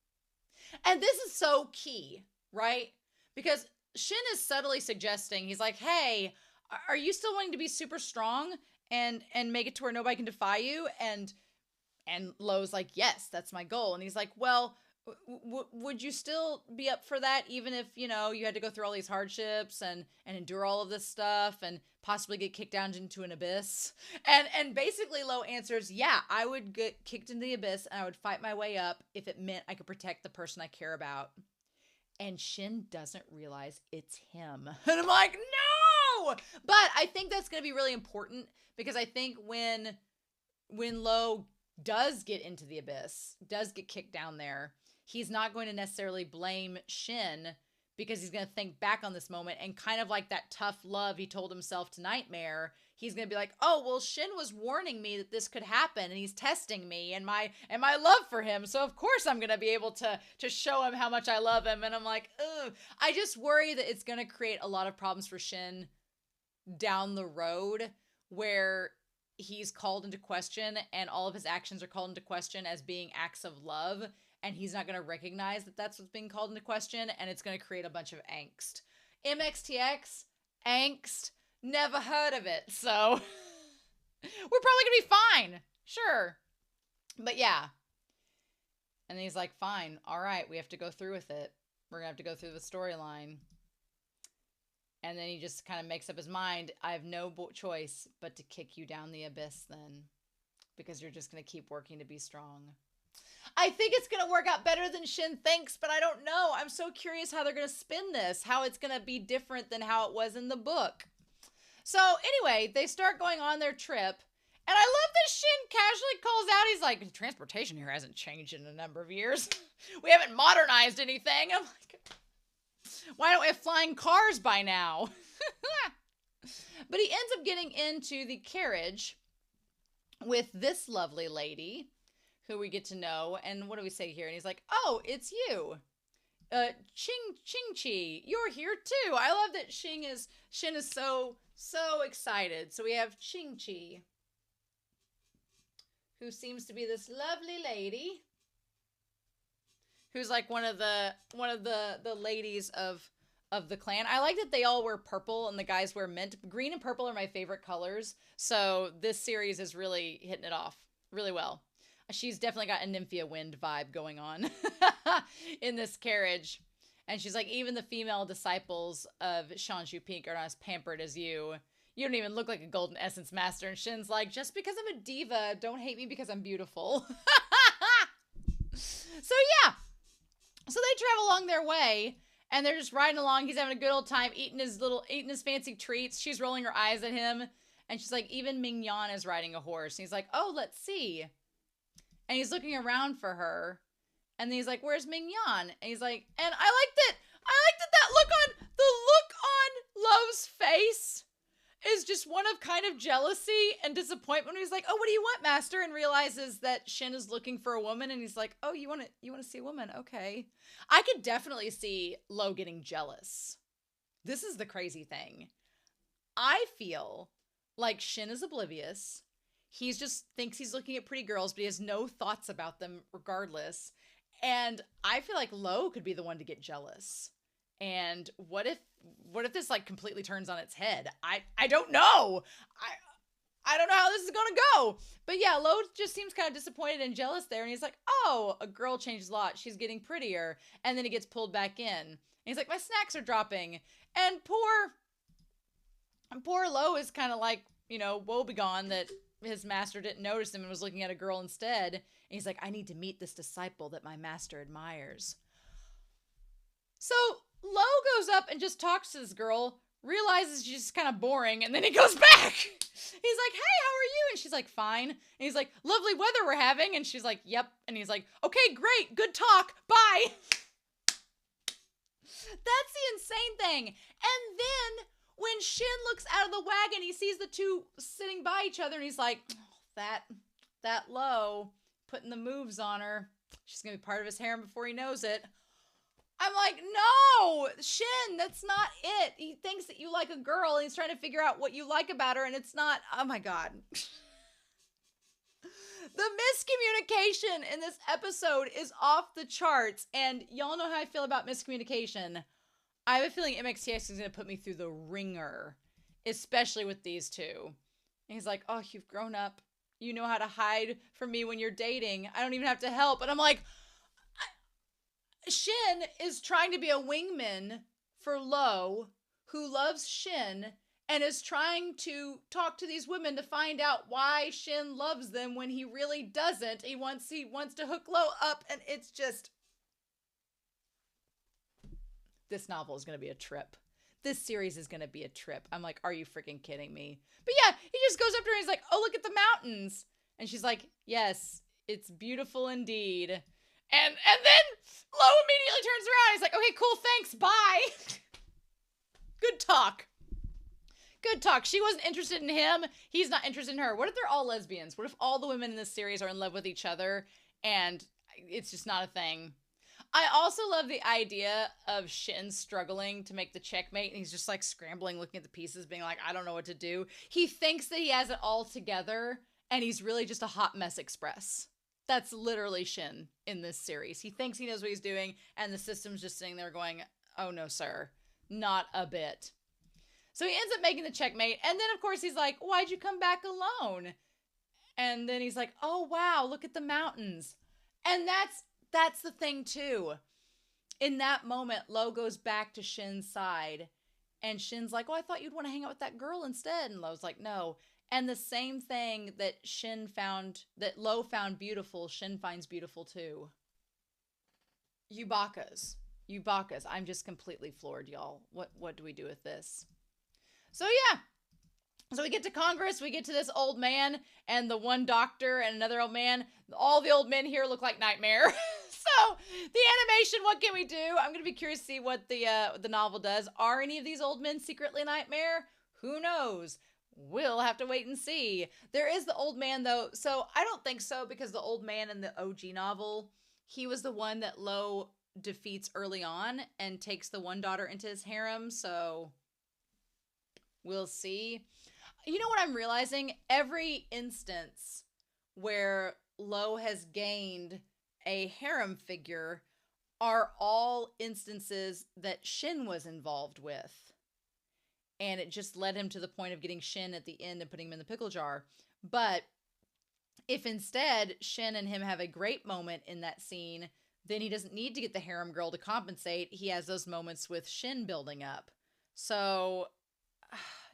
And this is so key, right? Because Shen is subtly suggesting, he's like, hey, are you still wanting to be super strong and make it to where nobody can defy you? And Luo's like, yes, that's my goal. And he's like, well, would you still be up for that even if, you know, you had to go through all these hardships and endure all of this stuff and possibly get kicked down into an abyss? And basically Luo answers, yeah, I would get kicked into the abyss and I would fight my way up if it meant I could protect the person I care about. And Shen doesn't realize it's him. And I'm like, no! But I think that's going to be really important because I think when Luo does get into the abyss, does get kicked down there, he's not going to necessarily blame Shen because he's going to think back on this moment and kind of like that tough love he told himself to Nightmare. He's going to be like, oh, well, Shen was warning me that this could happen and he's testing me and my love for him. So of course I'm going to be able to show him how much I love him. And I'm like, ugh. I just worry that it's going to create a lot of problems for Shen down the road where he's called into question and all of his actions are called into question as being acts of love. And he's not going to recognize that that's what's being called into question. And it's going to create a bunch of angst. MXTX, angst, never heard of it. So we're probably going to be fine. Sure. But yeah. And then he's like, fine. All right. We have to go through with it. We're going to have to go through the storyline. And then he just kind of makes up his mind. I have no choice but to kick you down the abyss then. Because you're just going to keep working to be strong. I think it's going to work out better than Shen thinks, but I don't know. I'm so curious how they're going to spin this. How it's going to be different than how it was in the book. So anyway, they start going on their trip. And I love that Shen casually calls out. He's like, transportation here hasn't changed in a number of years. We haven't modernized anything. I'm like, why don't we have flying cars by now? But he ends up getting into the carriage with this lovely lady who we get to know. And what do we say here? And he's like, oh, it's you. Ching-Chi, you're here too. I love that Shen is so excited. So we have Ching-Chi, who seems to be this lovely lady who's like one of the ladies of the clan. I like that they all wear purple and the guys wear mint. Green and purple are my favorite colors. So this series is really hitting it off really well. She's definitely got a Nymphia Wind vibe going on in this carriage. And she's like, even the female disciples of Shanshu Pink are not as pampered as you. You don't even look like a golden essence master. And Shen's like, just because I'm a diva, don't hate me because I'm beautiful. So yeah. So they travel along their way and they're just riding along. He's having a good old time eating his fancy treats. She's rolling her eyes at him. And she's like, even Ming-Yan is riding a horse. And he's like, oh, let's see. And he's looking around for her. And then he's like, where's Ming-Yan? And he's like, and I like that the look on Love's face is just one of kind of jealousy and disappointment. He's like, oh, what do you want, master? And realizes that Shen is looking for a woman. And he's like, oh, you want to see a woman? Okay. I could definitely see Luo getting jealous. This is the crazy thing. I feel like Shen is oblivious. He just thinks he's looking at pretty girls, but he has no thoughts about them regardless. And I feel like Luo could be the one to get jealous And what if this like completely turns on its head? I don't know. I don't know how this is gonna go. But yeah, Lo just seems kind of disappointed and jealous there, and he's like, oh, a girl changes a lot. She's getting prettier. And then he gets pulled back in. And he's like, my snacks are dropping. And poor Lo is kind of like, woebegone that his master didn't notice him and was looking at a girl instead. And he's like, I need to meet this disciple that my master admires. So Lo goes up and just talks to this girl, realizes she's just kind of boring, and then he goes back. He's like, hey, how are you? And she's like, fine. And he's like, lovely weather we're having. And she's like, yep. And he's like, okay, great, good talk, bye. That's the insane thing. And then when Shen looks out of the wagon, he sees the two sitting by each other, and he's like, oh, that Lo, putting the moves on her. She's going to be part of his harem before he knows it. I'm like, no, Shen, that's not it. He thinks that you like a girl, and he's trying to figure out what you like about her, and it's not, oh my God. The miscommunication in this episode is off the charts, and y'all know how I feel about miscommunication. I have a feeling MXTX is going to put me through the ringer, especially with these two. And he's like, oh, you've grown up. You know how to hide from me when you're dating. I don't even have to help. And I'm like, Shen is trying to be a wingman for Lo, who loves Shen, and is trying to talk to these women to find out why Shen loves them when he really doesn't. He wants to hook Lo up, and it's just... This novel is going to be a trip. This series is going to be a trip. I'm like, are you freaking kidding me? But yeah, he just goes up to her and he's like, oh, look at the mountains. And she's like, yes, it's beautiful indeed. And then Lo immediately turns around. He's like, okay, cool, thanks, bye. Good talk. Good talk. She wasn't interested in him. He's not interested in her. What if they're all lesbians? What if all the women in this series are in love with each other and it's just not a thing? I also love the idea of Shen struggling to make the checkmate, and he's just like scrambling, looking at the pieces, being like, I don't know what to do. He thinks that he has it all together, and he's really just a hot mess express. That's literally Shen in this series. He thinks he knows what he's doing, and the system's just sitting there going, oh no, sir, not a bit. So he ends up making the checkmate, and then of course he's like, why'd you come back alone? And then he's like, oh wow, look at the mountains. And that's the thing too. In that moment, Lo goes back to Shen's side, and Shen's like, oh, I thought you'd want to hang out with that girl instead. And Lo's like, no. And the same thing that Lo found beautiful, Shen finds beautiful too. Yubakas. I'm just completely floored, y'all. What do we do with this? So yeah. So we get to Congress, we get to this old man and the one doctor and another old man. All the old men here look like Nightmare. So the animation, what can we do? I'm going to be curious to see what the novel does. Are any of these old men secretly Nightmare? Who knows? We'll have to wait and see. There is the old man though. So I don't think so, because the old man in the OG novel, he was the one that Lo defeats early on and takes the one daughter into his harem. So we'll see. You know what I'm realizing? Every instance where Lo has gained a harem figure are all instances that Shen was involved with. And it just led him to the point of getting Shen at the end and putting him in the pickle jar. But if instead Shen and him have a great moment in that scene, then he doesn't need to get the harem girl to compensate. He has those moments with Shen building up. So,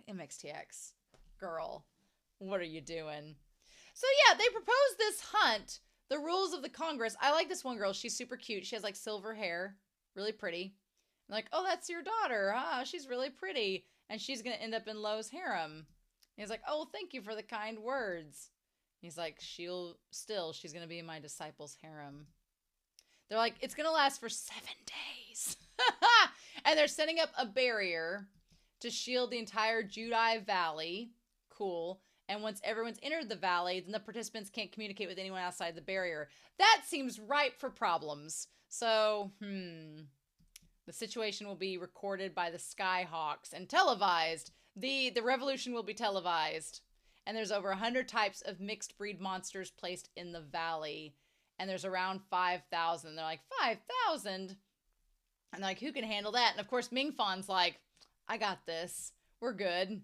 MXTX. Girl, what are you doing? So yeah, they propose this hunt, the rules of the Congress. I like this one girl. She's super cute. She has like silver hair, really pretty. I'm like, oh, that's your daughter. Ah, she's really pretty. And she's going to end up in Lo's harem. And he's like, oh, thank you for the kind words. He's like, she's going to be in my disciple's harem. They're like, it's going to last for 7 days. And they're setting up a barrier to shield the entire Judai Valley. Cool. And once everyone's entered the valley, then the participants can't communicate with anyone outside the barrier. That seems ripe for problems. So, the situation will be recorded by the Skyhawks and televised. The revolution will be televised. And there's over 100 types of mixed breed monsters placed in the valley. And there's around 5,000. They're like, 5,000? And like, who can handle that? And of course, Ming Fan's like, I got this. We're good.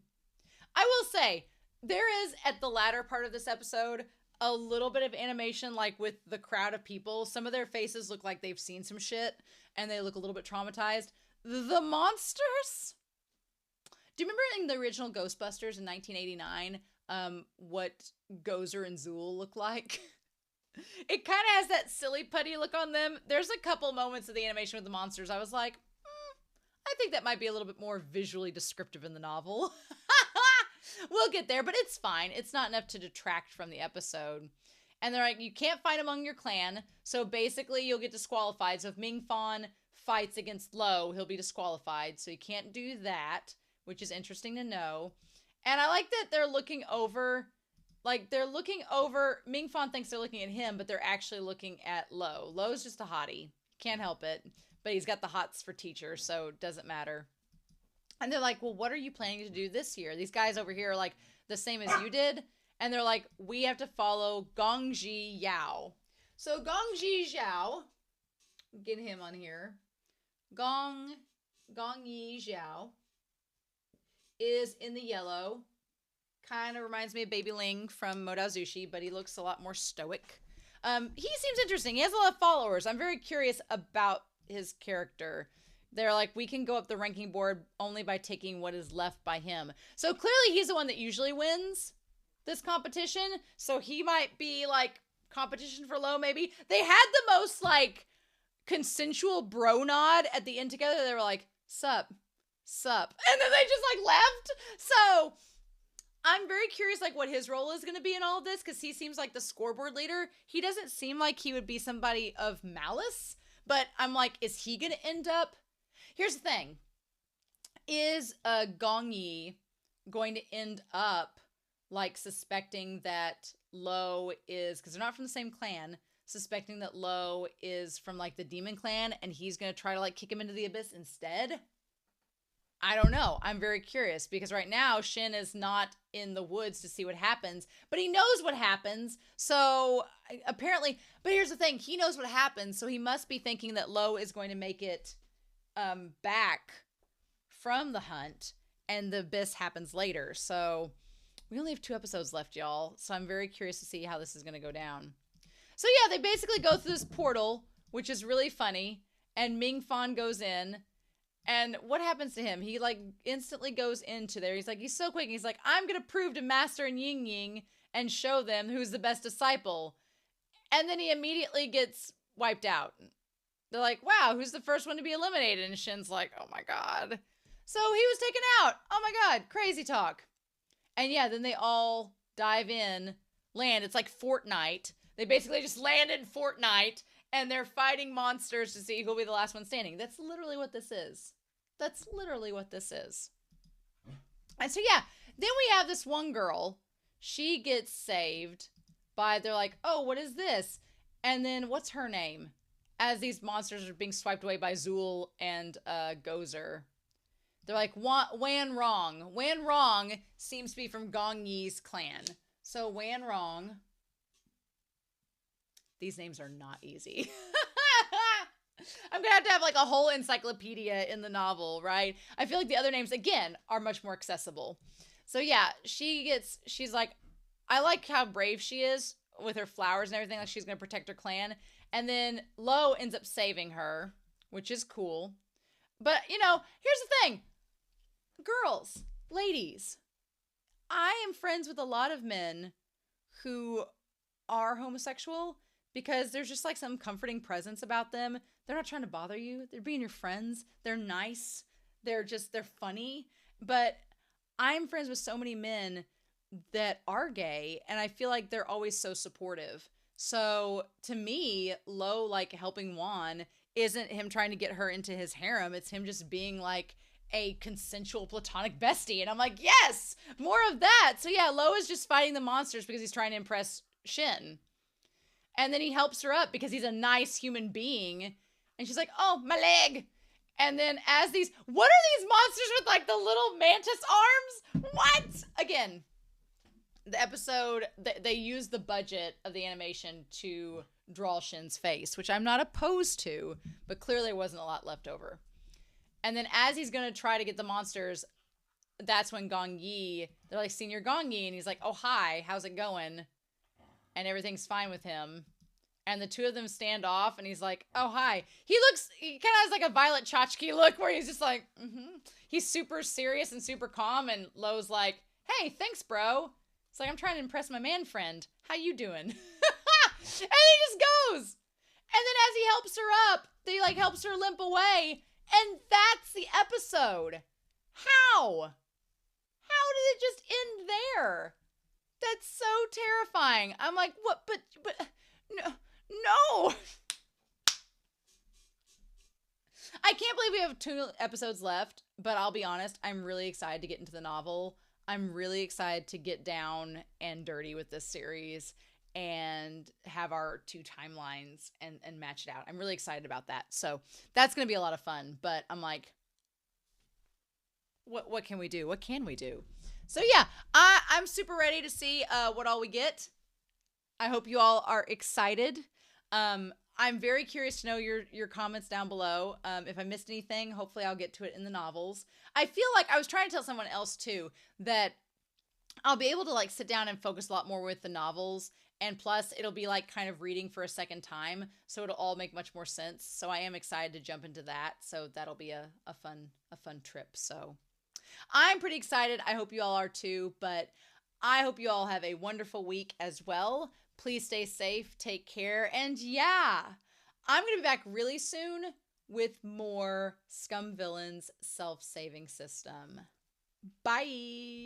I will say, there is, at the latter part of this episode, a little bit of animation, like with the crowd of people. Some of their faces look like they've seen some shit, and they look a little bit traumatized. The monsters? Do you remember in the original Ghostbusters in 1989, what Gozer and Zool look like? It kind of has that silly putty look on them. There's a couple moments of the animation with the monsters I was like, I think that might be a little bit more visually descriptive in the novel. We'll get there, but it's fine. It's not enough to detract from the episode. And they're like, you can't fight among your clan, so basically you'll get disqualified. So if Ming Fan fights against Luo, he'll be disqualified, so you can't do that, which is interesting to know. And I like that they're looking over, Ming Fan thinks they're looking at him, but they're actually looking at Luo. Luo's just a hottie. Can't help it. But he's got the hots for teacher, so it doesn't matter. And they're like, well, what are you planning to do this year? These guys over here are like, the same as you did. And they're like, we have to follow Gongji Yao. So Gongji Zhao, get him on here. Gongyi Zhao is in the yellow. Kind of reminds me of Baby Ling from Modao Zushi, but he looks a lot more stoic. He seems interesting. He has a lot of followers. I'm very curious about his character. They're like, we can go up the ranking board only by taking what is left by him. So clearly he's the one that usually wins this competition. So he might be like competition for Luo, maybe. They had the most like consensual bro nod at the end together. They were like, sup. And then they just like left. So I'm very curious like what his role is going to be in all of this, because he seems like the scoreboard leader. He doesn't seem like he would be somebody of malice, but I'm like, is he going to end up? Here's the thing. Is Gong Yi going to end up like suspecting that Luo is, because they're not from the same clan, suspecting that Luo is from like the demon clan and he's going to try to like kick him into the abyss instead? I don't know. I'm very curious because right now Shen is not in the woods to see what happens, but he knows what happens. So apparently, but here's the thing. He knows what happens. So he must be thinking that Luo is going to make it back from the hunt and the abyss happens later. So we only have 2 episodes left, y'all. So I'm very curious to see how this is going to go down. So yeah, they basically go through this portal, which is really funny. And Ming Fan goes in. And what happens to him? He like instantly goes into there. He's like, he's so quick. He's like, I'm going to prove to Master and Ying Ying and show them who's the best disciple. And then he immediately gets wiped out. They're like, wow, who's the first one to be eliminated? And Shen's like, oh my God. So he was taken out. Oh my God. Crazy talk. And yeah, then they all dive in, land. It's like Fortnite. They basically just land in Fortnite and they're fighting monsters to see who'll be the last one standing. That's literally what this is. That's literally what this is. And so yeah, then we have this one girl. She gets saved by, they're like, oh, what is this? And then what's her name? As these monsters are being swiped away by Zool and Gozer. They're like, Wan Rong. Wan Rong seems to be from Gong Yi's clan. So Wan Rong. These names are not easy. I'm going to have like a whole encyclopedia in the novel, right? I feel like the other names, again, are much more accessible. So yeah, she's like, I like how brave she is with her flowers and everything. Like she's going to protect her clan. And then Luo ends up saving her, which is cool. But, you know, here's the thing. Girls, ladies, I am friends with a lot of men who are homosexual because there's just like some comforting presence about them. They're not trying to bother you. They're being your friends. They're nice. They're funny. But I'm friends with so many men that are gay, and I feel like they're always so supportive. So to me, Luo like helping Wan isn't him trying to get her into his harem. It's him just being like a consensual platonic bestie. And I'm like, yes, more of that. So yeah, Luo is just fighting the monsters because he's trying to impress Shen. And then he helps her up because he's a nice human being. And she's like, oh, my leg. And then what are these monsters with like the little mantis arms? What? Again, the episode, they use the budget of the animation to draw Shen's face, which I'm not opposed to, but clearly there wasn't a lot left over. And then as he's going to try to get the monsters, that's when Gong Yi, they're like, Senior Gong Yi, and he's like, oh, hi, how's it going? And everything's fine with him. And the two of them stand off, and he's like, oh, hi. He kind of has like a Violet Chachki look where he's just like, He's super serious and super calm, and Lo's like, hey, thanks, bro. It's like, I'm trying to impress my man friend. How you doing? And he just goes. And then as he helps her up, he like helps her limp away. And that's the episode. How? How did it just end there? That's so terrifying. I'm like, what? But no. I can't believe we have 2 episodes left, but I'll be honest, I'm really excited to get into the novel. I'm really excited to get down and dirty with this series and have our 2 timelines and match it out. I'm really excited about that. So that's going to be a lot of fun, but I'm like, what can we do? What can we do? So yeah, I'm super ready to see what all we get. I hope you all are excited. I'm very curious to know your comments down below. If I missed anything, hopefully I'll get to it in the novels. I feel like I was trying to tell someone else too that I'll be able to like sit down and focus a lot more with the novels, and plus it'll be like kind of reading for a second time, so it'll all make much more sense. So I am excited to jump into that. So that'll be a fun trip. So I'm pretty excited. I hope you all are too, but I hope you all have a wonderful week as well. Please stay safe, take care, and yeah, I'm going to be back really soon with more Scum Villains self-saving system. Bye!